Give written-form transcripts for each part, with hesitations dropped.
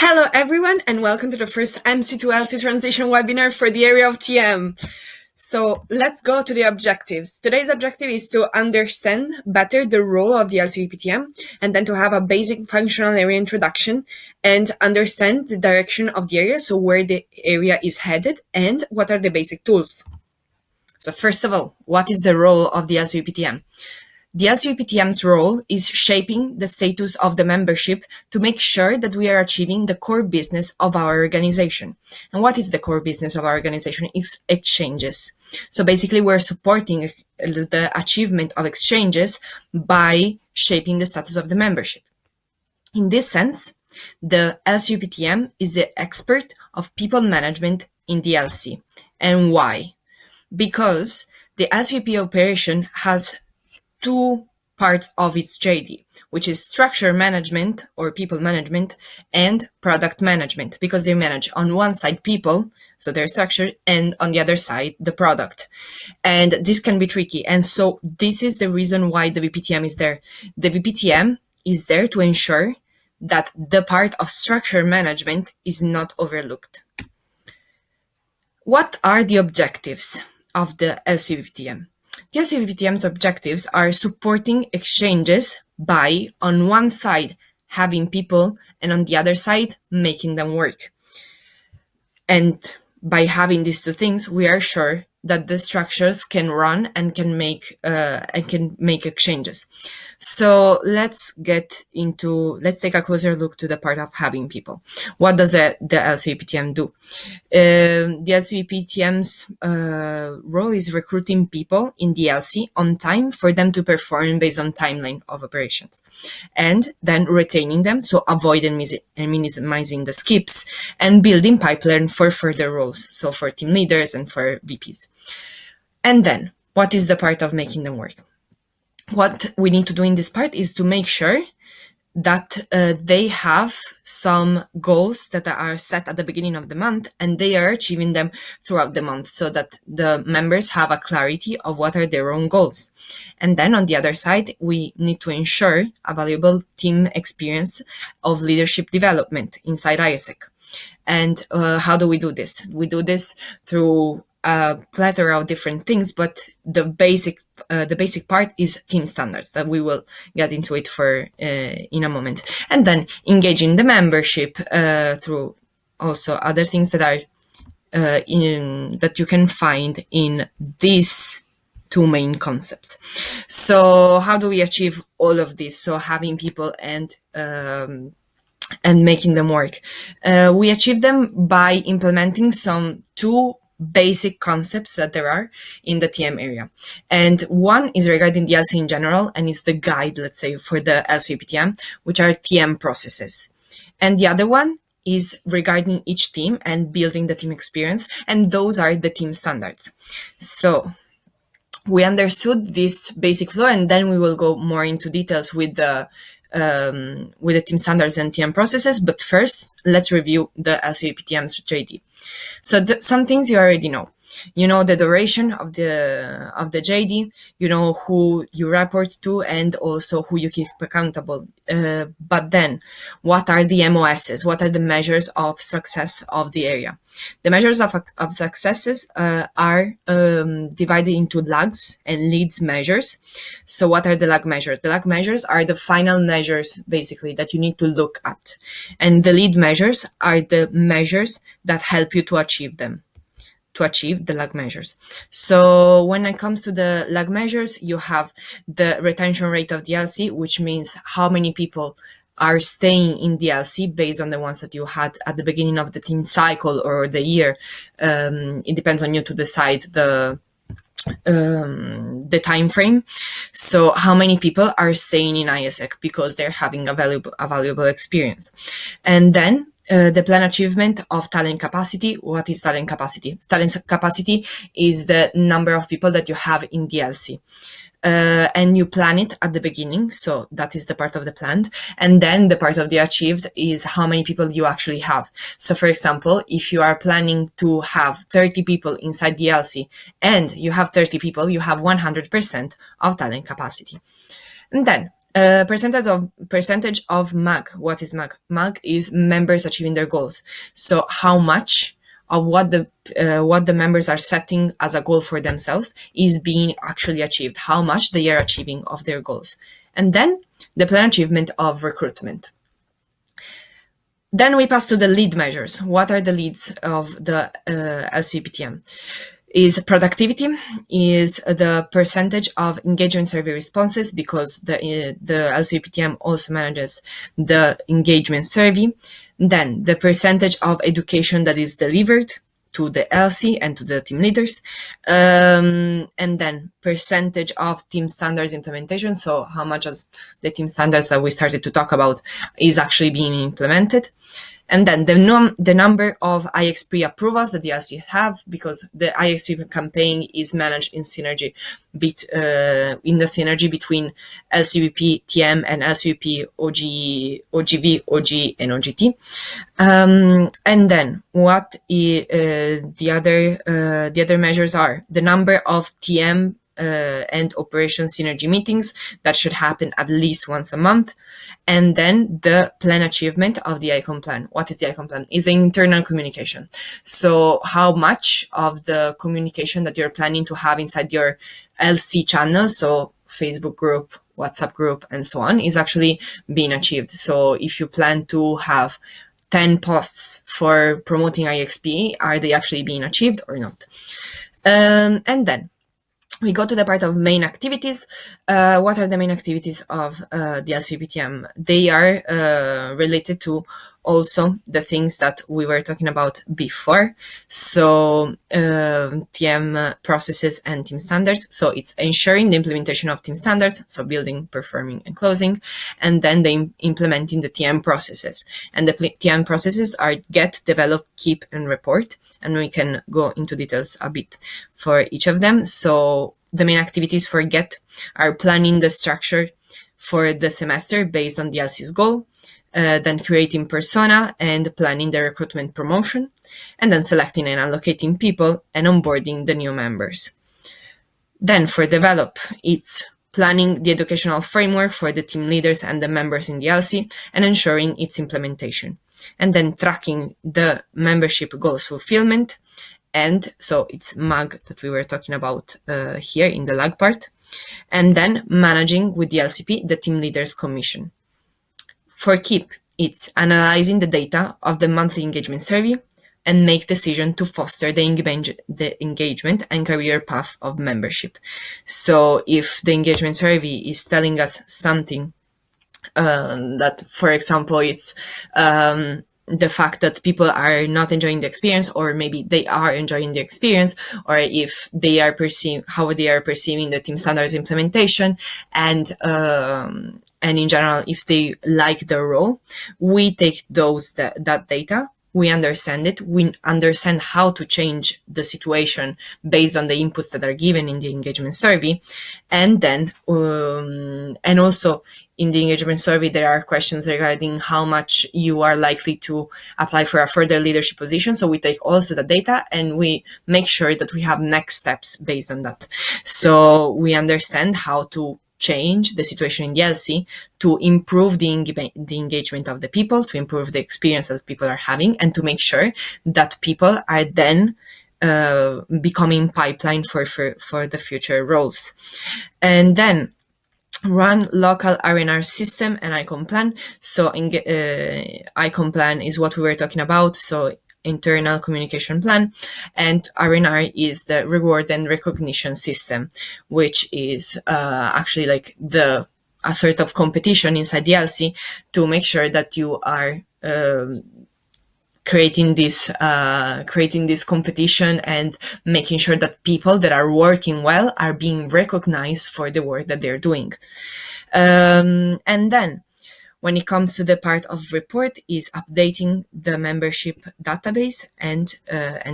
Hello everyone and welcome to the first MC2LC transition webinar for the area of TM. So let's go to the objectives. Today's objective is to understand better the role of the LCVPTM and then to have a basic functional area introduction and understand the direction of the area, so where the area is headed and what are the basic tools. So first of all, what is the role of the LCVPTM? The LCVPTM's role is shaping the status of the membership to make sure that we are achieving the core business of our organization. And what is the core business of our organization? It's exchanges. So basically, we're supporting the achievement of exchanges by shaping the status of the membership. In this sense, the LCVPTM is the expert of people management in the LC. And why? Because the LCVP operation has two parts of its JD, which is structure management or people management and product management, because they manage on one side people, so they're structured, and on the other side, the product. And this can be tricky. And so this is the reason why the VPTM is there. The VPTM is there to ensure that the part of structure management is not overlooked. What are the objectives of the LCVPTM? The LCVPTM's objectives are supporting exchanges by, on one side, having people, and on the other side, making them work. And by having these two things, we are sure that the structures can run and can make exchanges. So let's take a closer look to the part of having people. What does the LCVPTM do? The LCVPTM's role is recruiting people in the LC on time for them to perform based on timeline of operations, and then retaining them, so avoiding and minimizing the skips, and building pipeline for further roles, so for team leaders and for VPs. And then, what is the part of making them work? What we need to do in this part is to make sure that they have some goals that are set at the beginning of the month and they are achieving them throughout the month, so that the members have a clarity of what are their own goals. And then on the other side, we need to ensure a valuable team experience of leadership development inside ISEC. And how do we do this? We do this through a plethora of different things, but the basic part is team standards, that we will get into it for in a moment. And then engaging the membership through also other things that are that you can find in these two main concepts. So how do we achieve all of this? So having people and making them work. We achieve them by implementing two basic concepts that there are in the TM area. And one is regarding the LC in general, and is the guide, let's say, for the LCVPTM, which are TM processes. And the other one is regarding each team and building the team experience, and those are the team standards. So we understood this basic flow, and then we will go more into details with the team standards and TM processes. But first, let's review the LCVPTM's JD. So some things you already know. You know the duration of the JD, you know who you report to, and also who you keep accountable. But then, what are the MOSs? What are the measures of success of the area? The measures of successes are divided into lags and leads measures. So what are the lag measures? The lag measures are the final measures, basically, that you need to look at. And the lead measures are the measures that help you to achieve them, to achieve the lag measures. So when it comes to the lag measures, you have the retention rate of the LC, which means how many people are staying in the LC based on the ones that you had at the beginning of the team cycle or the year. It depends on you to decide the time frame. So how many people are staying in ISEC because they're having a valuable experience. And then the plan achievement of talent capacity. What is talent capacity? Talent capacity is the number of people that you have in the LC. And you plan it at the beginning, so that is the part of the planned. And then the part of the achieved is how many people you actually have. So for example, if you are planning to have 30 people inside the LC and you have 30 people, you have 100% of talent capacity. And then Percentage of MAG. What is MAG? MAG is members achieving their goals. So how much of what the members are setting as a goal for themselves is being actually achieved, how much they are achieving of their goals. And then the plan achievement of recruitment. Then we pass to the lead measures. What are the leads of the LCPTM? Is productivity, is the percentage of engagement survey responses, because the LCPTM also manages the engagement survey. Then the percentage of education that is delivered to the LC and to the team leaders, and then percentage of team standards implementation, so how much of the team standards that we started to talk about is actually being implemented. And then the number of IXP approvals that the LC have, because the IXP campaign is managed in synergy, in the synergy between LCVP TM and LCVP OGV, OG, and OGT. And then what the other measures are the number of TM and operation synergy meetings that should happen at least once a month. And then the plan achievement of the ICON plan. What is the ICON plan? Is the internal communication. So how much of the communication that you're planning to have inside your LC channel, so Facebook group, WhatsApp group, and so on, is actually being achieved. So if you plan to have 10 posts for promoting IXP, are they actually being achieved or not? And then we go to the part of main activities. What are the main activities of the LCPTM? They are related to also the things that we were talking about before. So TM processes and team standards. So it's ensuring the implementation of team standards, so building, performing, and closing, and then implementing the TM processes. And the TM processes are get, develop, keep, and report. And we can go into details a bit for each of them. So the main activities for GET are planning the structure for the semester based on the LC's goal, then creating persona and planning the recruitment promotion, and then selecting and allocating people and onboarding the new members. Then for develop, it's planning the educational framework for the team leaders and the members in the LC and ensuring its implementation. And then tracking the membership goals fulfillment. And so it's MAG that we were talking about here in the lag part. And then managing with the LCP, the team leaders commission. For KEEP, it's analyzing the data of the monthly engagement survey and make decision to foster the engagement and career path of membership. So if the engagement survey is telling us something that, for example, it's the fact that people are not enjoying the experience, or maybe they are enjoying the experience, or if they are how they are perceiving the team standards implementation, and in general, if they like the role, we take that data, we understand it, we understand how to change the situation based on the inputs that are given in the engagement survey. And then, and also in the engagement survey, there are questions regarding how much you are likely to apply for a further leadership position. So we take also the data and we make sure that we have next steps based on that. So we understand how to change the situation in the LC to improve the engagement of the people, to improve the experience that people are having, and to make sure that people are then becoming pipeline for the future roles. And then run local R&R system and ICON plan. So ICON plan is what we were talking about. So internal communication plan, and R&R is the reward and recognition system, which is actually like a sort of competition inside the LC to make sure that you are creating this competition and making sure that people that are working well are being recognized for the work that they're doing. And then when it comes to the part of report, is updating the membership database and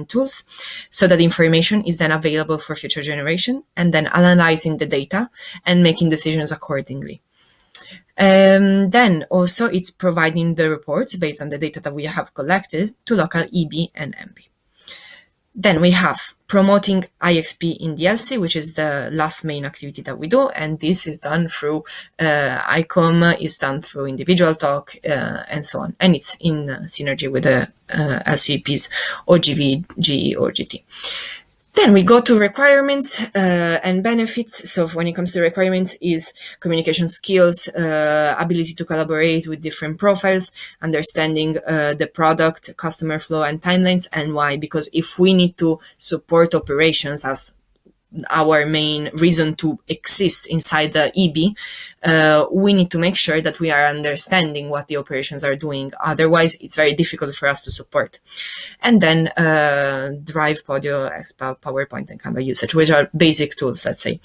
tools so that information is then available for future generation, and then analyzing the data and making decisions accordingly. Then also it's providing the reports based on the data that we have collected to local EB and MB. Then we have promoting IXP in the LC, which is the last main activity that we do, and this is done through ICOM, is done through individual talk, and so on, and it's in synergy with the LCVPs or GV, GE, or GT. Then we go to requirements and benefits. So when it comes to requirements is communication skills, ability to collaborate with different profiles, understanding the product, customer flow and timelines. And why? Because if we need to support operations as our main reason to exist inside the EB, we need to make sure that we are understanding what the operations are doing. Otherwise, it's very difficult for us to support. And then Drive, Podio, Expo, PowerPoint, and Canva usage, which are basic tools, let's say.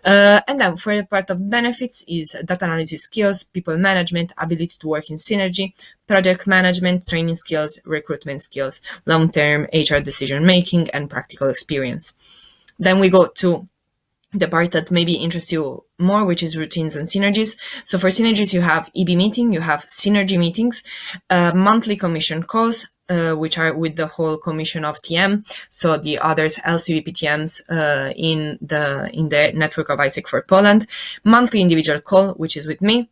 And then for the part of benefits is data analysis skills, people management, ability to work in synergy, project management, training skills, recruitment skills, long-term HR decision-making, and practical experience. Then we go to the part that maybe interests you more, which is routines and synergies. So for synergies, you have EB meeting, you have synergy meetings, monthly commission calls, which are with the whole commission of TM. So the others LCVP TMs in the network of ISEC for Poland, monthly individual call, which is with me,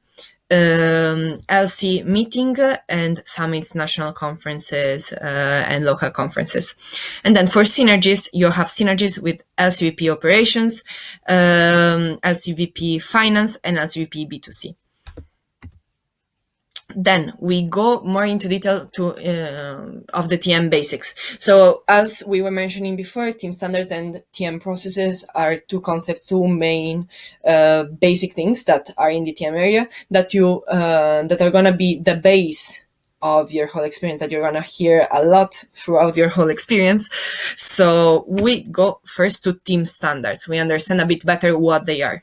LC meeting and summits, national conferences, and local conferences. And then for synergies, you have synergies with LCVP operations, LCVP finance, and LCVP B2C. Then we go more into detail to of the TM basics. So as we were mentioning before, team standards and TM processes are two main basic things that are in the TM area that you that are gonna be the base of your whole experience, that you're gonna hear a lot throughout your whole experience. So we go first to team standards. We understand a bit better what they are.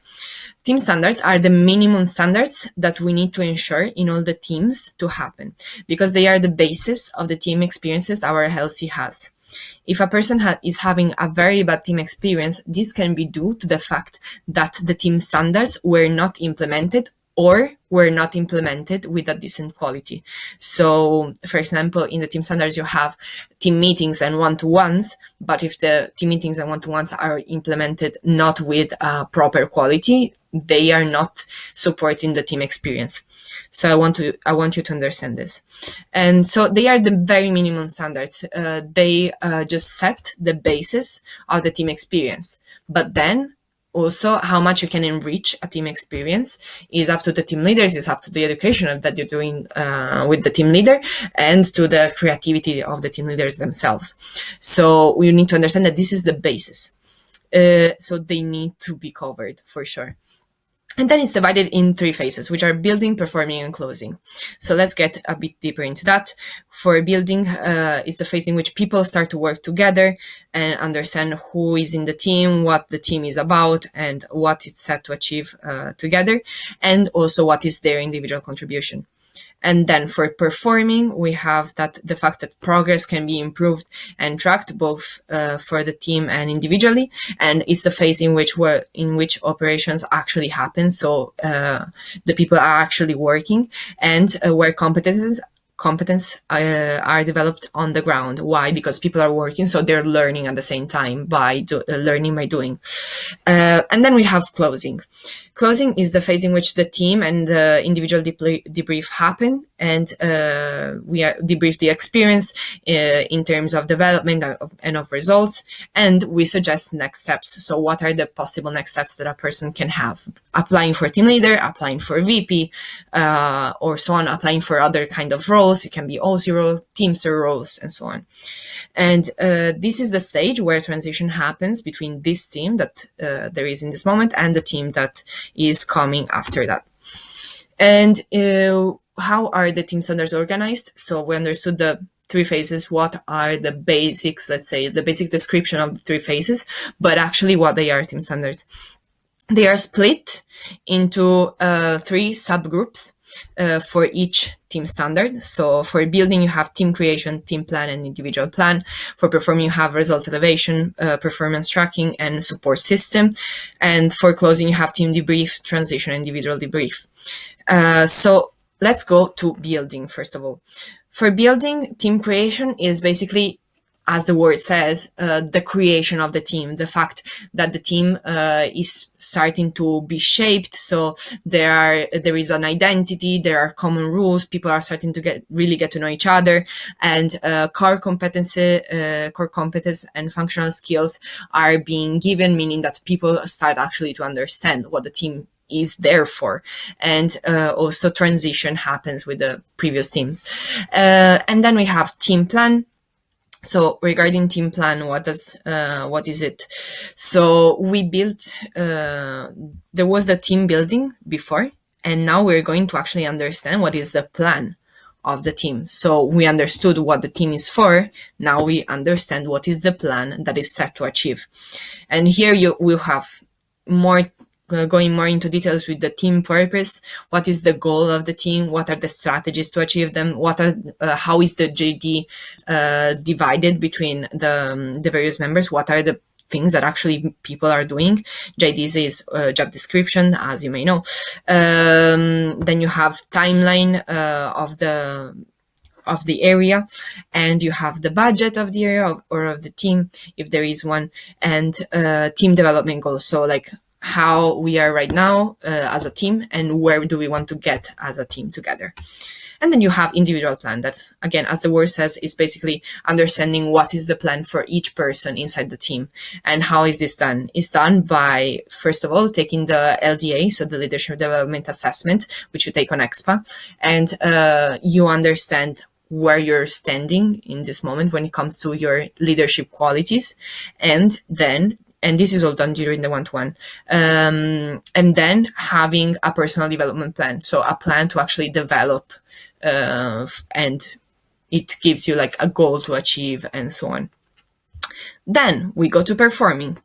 Team standards are the minimum standards that we need to ensure in all the teams to happen, because they are the basis of the team experiences our LC has. If a person is having a very bad team experience, this can be due to the fact that the team standards were not implemented or were not implemented with a decent quality. So, for example, in the team standards, you have team meetings and one-to-ones, but if the team meetings and one-to-ones are implemented not with proper quality, they are not supporting the team experience. So I want you to understand this. And so they are the very minimum standards. They just set the basis of the team experience. But then also, how much you can enrich a team experience is up to the team leaders, is up to the education that you're doing with the team leader, and to the creativity of the team leaders themselves. So we need to understand that this is the basis. So they need to be covered for sure. And then it's divided in 3 phases, which are building, performing, and closing. So let's get a bit deeper into that. For building, is the phase in which people start to work together and understand who is in the team, what the team is about, and what it's set to achieve together, and also what is their individual contribution. And then for performing, we have the fact that progress can be improved and tracked both for the team and individually. And it's the phase in which operations actually happen. So the people are actually working, and where competence are developed on the ground. Why? Because people are working, so they're learning at the same time by learning by doing. And then we have closing. Closing is the phase in which the team and the individual debrief happen, and we debrief the experience in terms of development and of results, and we suggest next steps. So what are the possible next steps that a person can have? Applying for team leader, applying for VP, or so on, applying for other kind of roles. It can be OC roles, Teamster roles, and so on. And this is the stage where transition happens between this team that there is in this moment and the team that is coming after that. And how are the team standards organized? So we understood the 3 phases. What are the basics, let's say, the basic description of the 3 phases, but actually what they are, team standards. They are split into 3 subgroups for each team standard. So for building, you have team creation, team plan, and individual plan. For performing, you have results elevation, performance tracking, and support system. And for closing, you have team debrief, transition, individual debrief. So let's go to building, first of all. For building, team creation is basically as the word says, the creation of the team, the fact that the team is starting to be shaped. So there is an identity, there are common rules, people are starting to really get to know each other, and core competence and functional skills are being given, meaning that people start actually to understand what the team is there for, and also transition happens with the previous teams. And then we have team plan. So regarding team plan, what is it? So we built, there was the team building before, and now we're going to actually understand what is the plan of the team. So we understood what the team is for. Now we understand what is the plan that is set to achieve. And here you will have more going more into details with the team purpose. What is the goal of the team? What are the strategies to achieve them? How is the JD divided between the various members? What are the things that actually people are doing? JDs is job description, as you may know. Then you have timeline of the area, and you have the budget of the area or of the team, if there is one, and team development goals. So like how we are right now as a team, and where do we want to get as a team together. And then you have individual plan, that again, as the word says, is basically understanding what is the plan for each person inside the team. And how is this done? It's done by, first of all, taking the LDA, so the Leadership Development Assessment, which you take on EXPA, and you understand where you're standing in this moment when it comes to your leadership qualities. And this is all done during the one-to-one. And then having a personal development plan. So a plan to actually develop, and it gives you like a goal to achieve and so on. Then we go to performing.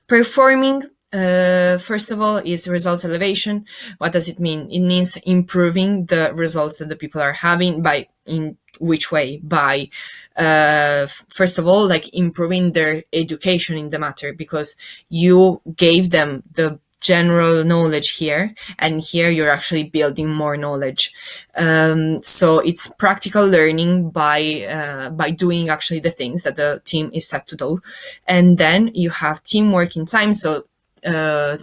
Performing, first of all, is results elevation. What does it mean? It means improving the results that the people are having. In which way? By first of all, like improving their education in the matter, because you gave them the general knowledge here, and here you're actually building more knowledge. So it's practical learning by doing actually the things that the team is set to do. And then you have team working time. So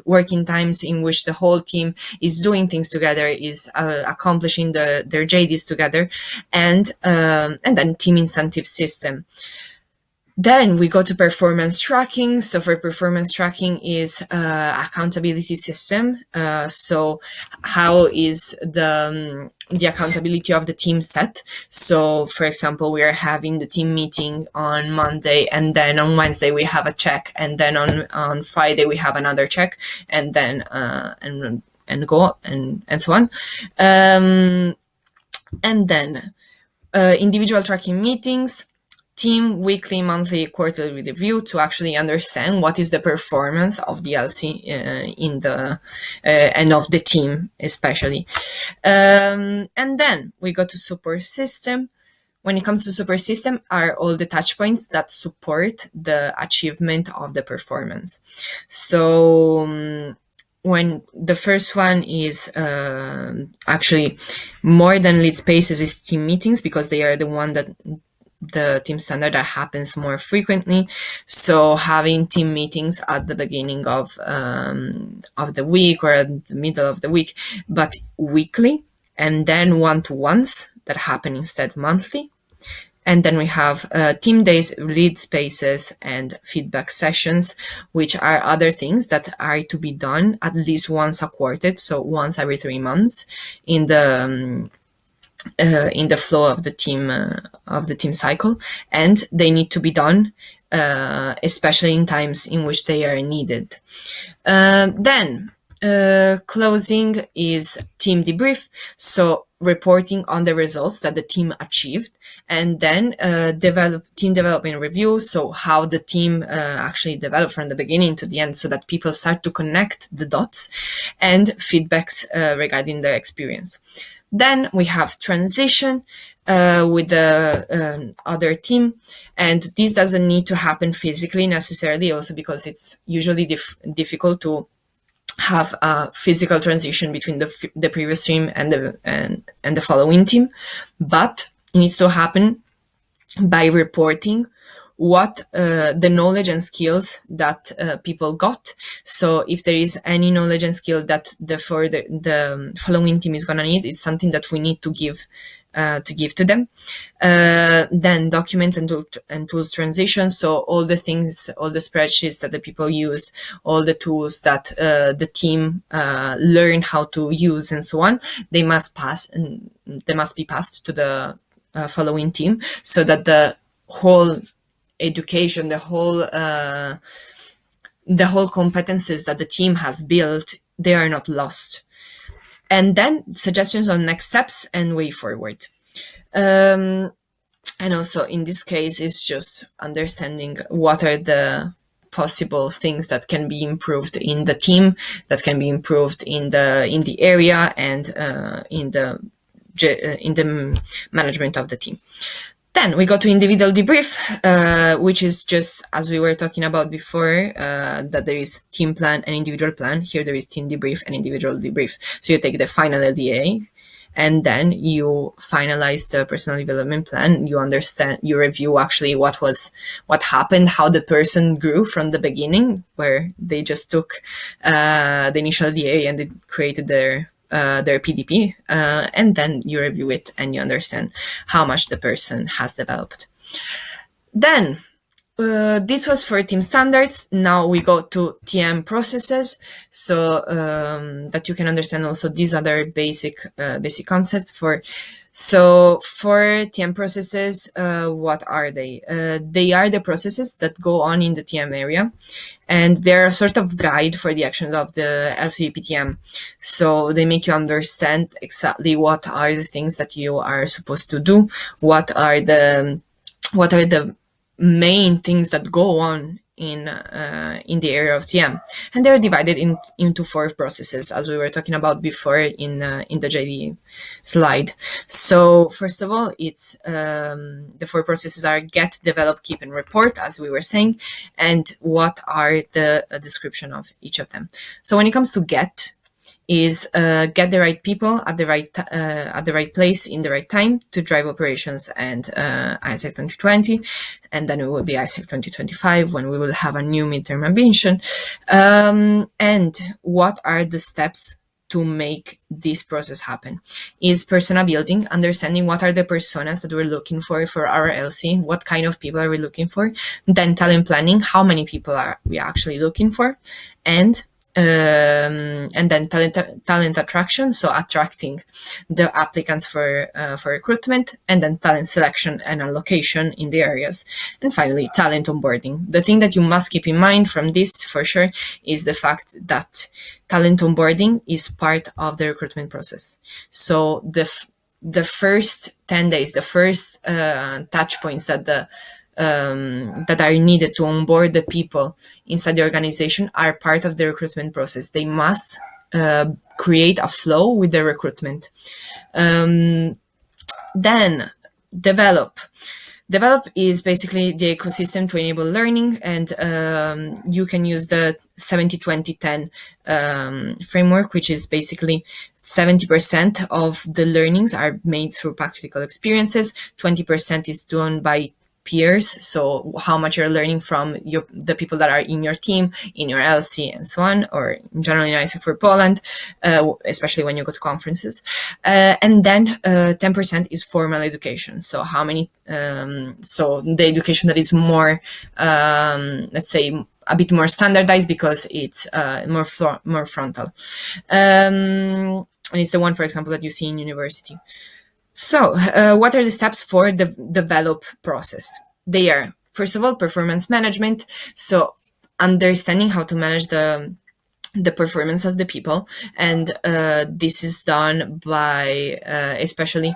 working times in which the whole team is doing things together, is accomplishing their JDs together, and then team incentive system. Then we go to performance tracking. So for performance tracking is accountability system. So how is the accountability of the team set? So for example, we are having the team meeting on Monday, and then on Wednesday we have a check, and then on Friday we have another check, and then and go and so on. And then individual tracking meetings, team weekly, monthly, quarterly review, to actually understand what is the performance of the LC in the and of the team especially. And then we go to support system. When it comes to support system, are all the touch points that support the achievement of the performance. So when the first one is actually more than lead spaces, is team meetings, because they are the one that the team standard that happens more frequently. So having team meetings at the beginning of the week or at the middle of the week, but weekly, and then one-to-ones that happen instead monthly. And then we have team days, lead spaces, and feedback sessions, which are other things that are to be done at least once a quarter, so once every 3 months in the flow of the team cycle, and they need to be done, especially in times in which they are needed. Then closing is team debrief, so reporting on the results that the team achieved, and then team development review, so how the team actually developed from the beginning to the end, so that people start to connect the dots, and feedbacks regarding the experience. Then we have transition with the other team, and this doesn't need to happen physically necessarily, also because it's usually difficult to have a physical transition between the previous team and the following team, but it needs to happen by reporting what the knowledge and skills that people got. So if there is any knowledge and skill that the following team is going to need, it's something that we need to give to them. Then documents and tools transition. So all the things, all the spreadsheets that the people use, all the tools that the team learn how to use, and so on, they must be passed to the following team, so that the whole education, the whole competences that the team has built, they are not lost. And then suggestions on next steps and way forward. And also in this case, it's just understanding what are the possible things that can be improved in the team, that can be improved in the area, and in the management of the team. Then we go to individual debrief, which is just, as we were talking about before, that there is team plan and individual plan. Here there is team debrief and individual debrief. So you take the final LDA, and then you finalize the personal development plan. You understand, you review actually what happened, how the person grew from the beginning, where they just took the initial LDA and they created their PDP, and then you review it and you understand how much the person has developed. Then this was for team standards. Now we go to TM processes, so that you can understand also these other basic concepts. So for TM processes, what are they? They are the processes that go on in the TM area, and they're a sort of guide for the actions of the LCVPTM. So they make you understand exactly what are the things that you are supposed to do, what are the main things that go on in the area of TM, and they're divided into 4 processes, as we were talking about before in the JD slide. So first of all, it's the 4 processes are get, develop, keep, and report, as we were saying, and what are the description of each of them. So when it comes to get, is get the right people at the right place in the right time to drive operations and ISAC 2020, and then it will be ISAC 2025 when we will have a new midterm ambition. And what are the steps to make this process happen? Is persona building, understanding what are the personas that we're looking for our LC, what kind of people are we looking for. Then talent planning, how many people are we actually looking for, and then talent attraction, so attracting the applicants for recruitment, and then talent selection and allocation in the areas, and finally talent onboarding. The thing that you must keep in mind from this for sure is the fact that talent onboarding is part of the recruitment process. So the first 10 days, the first touch points that are needed to onboard the people inside the organization are part of the recruitment process. They must create a flow with the recruitment. Then develop. Develop is basically the ecosystem to enable learning, and you can use the 70-20-10 framework, which is basically 70% of the learnings are made through practical experiences, 20% is done by peers, so how much you're learning from the people that are in your team, in your LC, and so on, or in general in ISAC for Poland, especially when you go to conferences. And then 10% is formal education. So how many? So the education that is more, let's say, a bit more standardized because it's more frontal, and it's the one, for example, that you see in university. So, what are the steps for the develop process? They are, first of all, performance management. So, understanding how to manage the performance of the people, and this is done by especially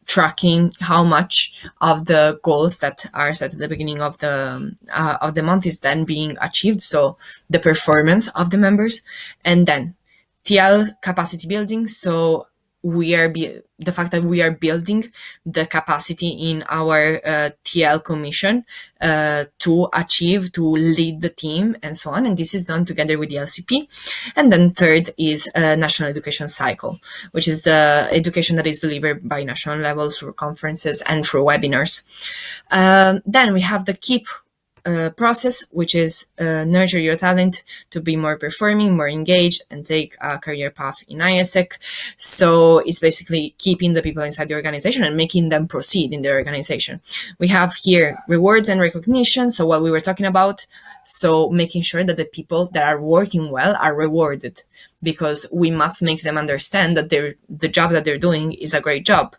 tracking how much of the goals that are set at the beginning of the month is then being achieved. So, the performance of the members, and then TL capacity building. So the fact that we are building the capacity in our TL commission to lead the team and so on. And this is done together with the LCP. And then third is a national education cycle, which is the education that is delivered by national level through conferences and through webinars. Then we have the keep process, which is nurture your talent to be more performing, more engaged, and take a career path in ISEC. So it's basically keeping the people inside the organization and making them proceed in the organization. We have here rewards and recognition. So what we were talking about, so making sure that the people that are working well are rewarded, because we must make them understand that the job that they're doing is a great job,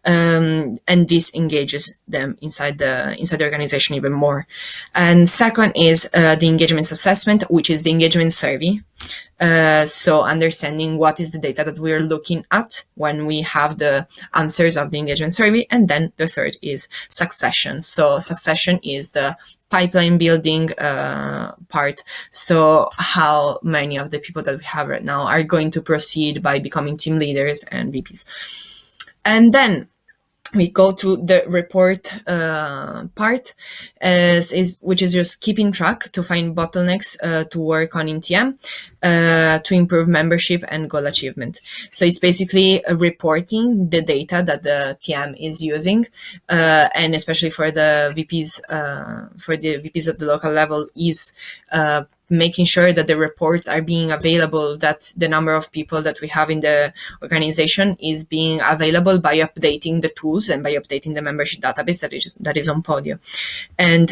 and this engages them inside the organization even more. And second is the engagement assessment, which is the engagement survey. So understanding what is the data that we are looking at when we have the answers of the engagement survey. And then the third is succession. So succession is the pipeline building part. So how many of the people that we have right now are going to proceed by becoming team leaders and VPs. And then we go to the report part, which is just keeping track to find bottlenecks to work on in TM to improve membership and goal achievement. So it's basically reporting the data that the TM is using, and especially for the VPs, at the local level, is making sure that the reports are being available, that the number of people that we have in the organization is being available by updating the tools and by updating the membership database that is on Podio. And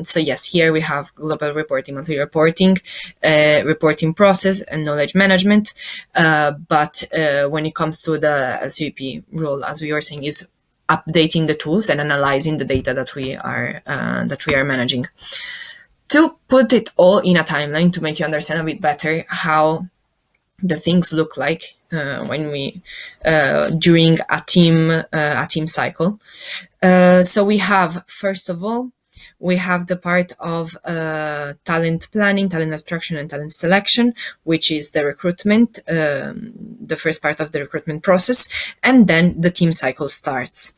so yes, here we have global reporting, monthly reporting, reporting process, and knowledge management. But when it comes to the LCVP role, as we were saying, is updating the tools and analyzing the data that we are managing. To put it all in a timeline to make you understand a bit better how the things look like when we during a team cycle. So we have, first of all, we have the part of talent planning, talent attraction, and talent selection, which is the recruitment, the first part of the recruitment process, and then the team cycle starts.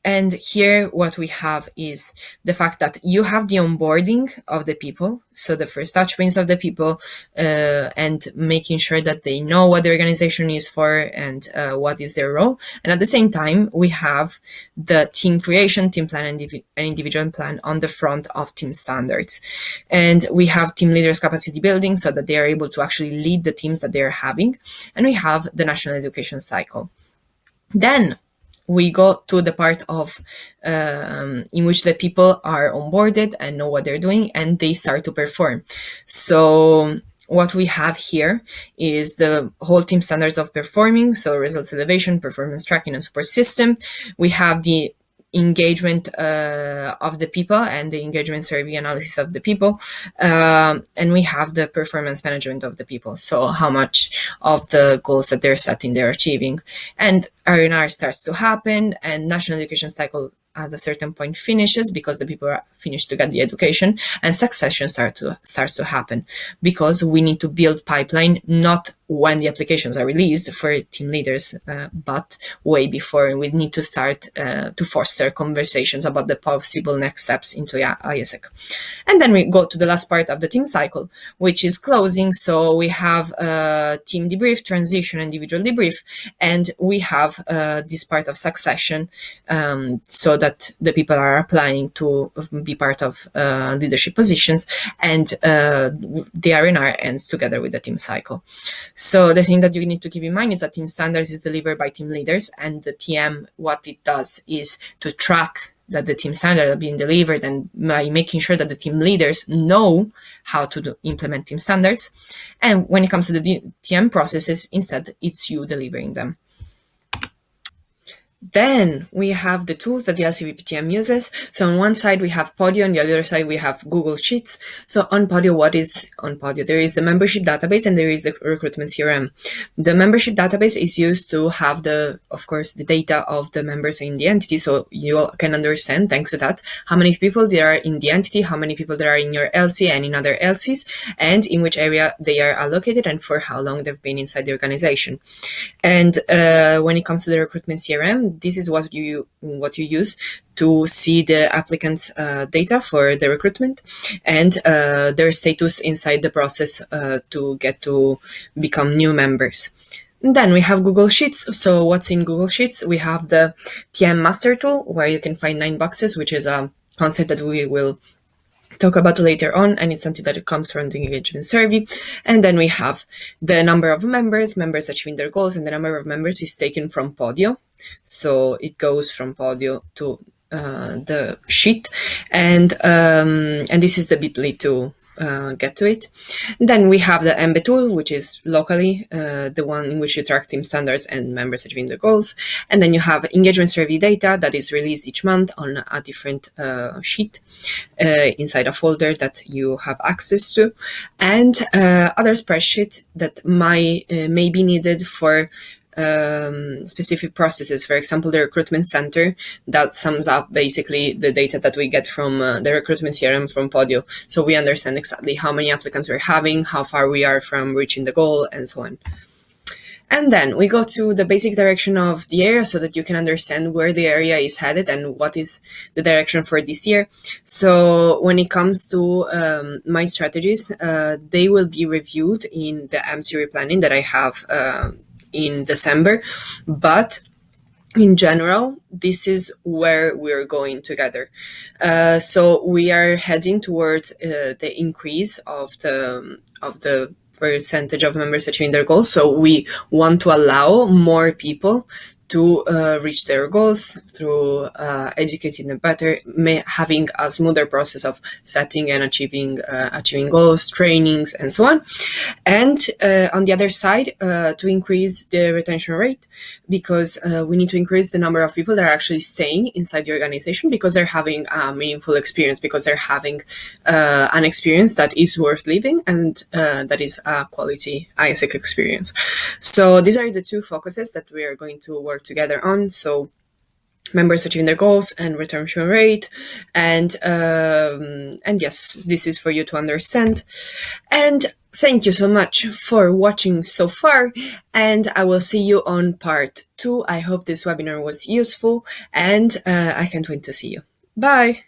And here what we have is the fact that you have the onboarding of the people, so the first touch points of the people, and making sure that they know what the organization is for and what is their role. And at the same time, we have the team creation, team plan, and individual plan on the front of team standards. And we have team leaders capacity building so that they are able to actually lead the teams that they're having. And we have the national education cycle. Then we go to the part of in which the people are onboarded and know what they're doing, and they start to perform. So what we have here is the whole team standards of performing, so results elevation, performance tracking, and support system. We have the engagement of the people and the engagement survey analysis of the people, and we have the performance management of the people, so how much of the goals that they're setting they're achieving. And R&R starts to happen, and national education cycle at a certain point finishes because the people are finished to get the education, and succession starts to happen because we need to build pipeline not when the applications are released for team leaders, but way before. We need to start to foster conversations about the possible next steps into ISEC. And then we go to the last part of the team cycle, which is closing. So we have team debrief, transition, individual debrief, and we have this part of succession, so that the people are applying to be part of leadership positions, and the R&R ends together with the team cycle. So the thing that you need to keep in mind is that team standards is delivered by team leaders, and the TM, what it does is to track that the team standards are being delivered, and by making sure that the team leaders know how to implement team standards. And when it comes to the TM processes, instead, it's you delivering them. Then we have the tools that the LCVPTM uses. So on one side, we have Podio. On the other side, we have Google Sheets. So on Podio, what is on Podio? There is the membership database and there is the recruitment CRM. The membership database is used to have of course, the data of the members in the entity. So you can understand, thanks to that, how many people there are in the entity, how many people there are in your LC and in other LCs, and in which area they are allocated and for how long they've been inside the organization. And when it comes to the recruitment CRM, this is what you use to see the applicants' data for the recruitment and their status inside the process to get to become new members. Then we have Google Sheets. So what's in Google Sheets? We have the TM Master Tool, where you can find 9 boxes, which is a concept that we will talk about later on, and it's something that comes from the engagement survey. And then we have the number of members achieving their goals, and the number of members is taken from Podio. So it goes from Podio to the sheet, and this is the bit.ly to get to it. Then we have the Embe tool, which is locally the one in which you track team standards and members achieving the goals. And then you have engagement survey data that is released each month on a different sheet inside a folder that you have access to, and other spreadsheet that may be needed for specific processes. For example, the recruitment center that sums up basically the data that we get from the recruitment CRM from Podio. So we understand exactly how many applicants we're having, how far we are from reaching the goal, and so on. And then we go to the basic direction of the area so that you can understand where the area is headed and what is the direction for this year. So when it comes to my strategies, they will be reviewed in the MC replanning that I have in December. But in general, this is where we're going together. So we are heading towards the increase of the percentage of members achieving their goals. So we want to allow more people to reach their goals through educating them better, having a smoother process of setting and achieving goals, trainings, and so on. And on the other side, to increase the retention rate, because we need to increase the number of people that are actually staying inside the organization because they're having a meaningful experience, because they're having an experience that is worth living and that is a quality ISEC experience. So these are the two focuses that we are going to work together on. So members achieving their goals and retention rate, and yes, this is for you to understand. And thank you so much for watching so far, and I will see you on part 2. I hope this webinar was useful, and I can't wait to see you. Bye!